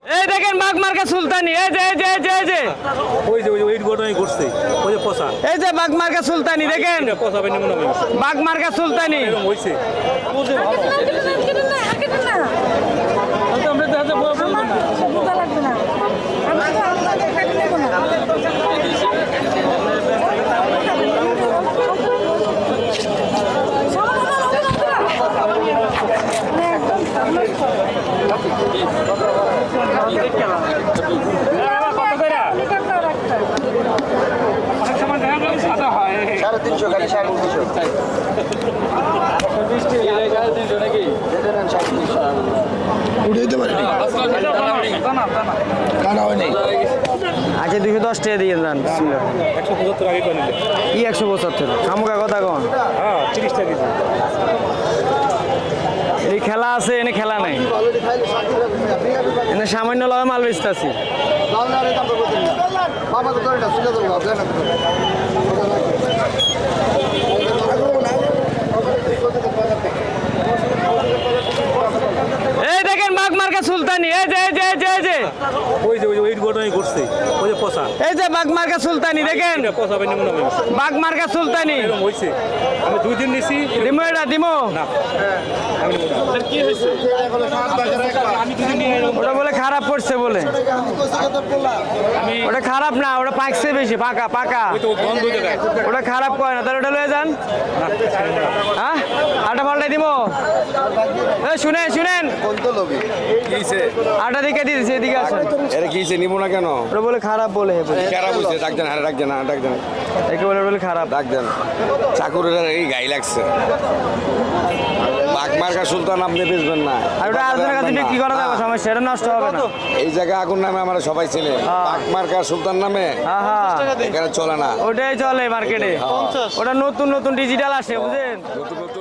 এই দেখেন বাঘ মার্কা সুলতানি, এই যে এই যে এই যে এই যে ওই ঘটনাই ঘটছে ওই যে পচা এই যে বাঘ মার্কা সুলতানি দেখেন, এটা পচা পাইনি মনে হয় বাঘ মার্কা সুলতানি। এরকম হইছে আচ্ছা 210 টাকা দিয়ে দেন। 175 আগে করে নিলে কি 175? খামুকা কথা কন। হ্যাঁ 30 টাকা কেজি এই খেলা আছে, এনে খেলা নাই, এনে সামান্য লগে মাল বেচতেছি। এই দেখেন বাঘ মার্কা সুলতানি, এই যে এই যে এই যে এই যে ওই ঘটনাই ঘটছে ওই যে পচা এই যে বাঘ মার্কা সুলতানি দেখেন, এটা পচা পাইনি মনে হয় বাঘ মার্কা সুলতানি। এরকম হইছে আমি 2 দিন নিছি দিমো এটা দিমো, না আমি কি হইছে আমি 2 দিন নিয়ে ওটা বলে খারাপ পড়ছে বলে, ওটা খারাপ না, ওটা পাকছে বেশি, পাকা পাকা, ওই তো বন্ধ হয়ে যায় ওটা খারাপ করে না, তাহলে ওটা লয়ে যান। হ্যাঁ আটা পাল্টাই দিব। শুনেন শুনেন, কিছে আটা দিকে দিয়েছে, এদিকে আসেন। এর কিছে নিব না কেন ওটা বলে খারাপ বলে, খারাপ হইছে ডাক দেন আরে ডাক দেন ডাক দেন একে বলে খারাপ। ডাক দেন চাকুরের এই গাই লাগছে বাঘ মার্কা সুলতান আপনি বেচবেন না আর ওটা আরেকজনের কাছে বিক্রি করা যাবে, সমস্যা, এটা নষ্ট হবে না। এই জায়গা আগুন নামে আমরা সবাই চিনি বাঘ মার্কা সুলতান নামে হ্যাঁ হ্যাঁ, এখানে চলে না ওটাই চলে মার্কেটে, ওটা নতুন নতুন ডিজিটাল আসে বুঝেন। নতুন নতুন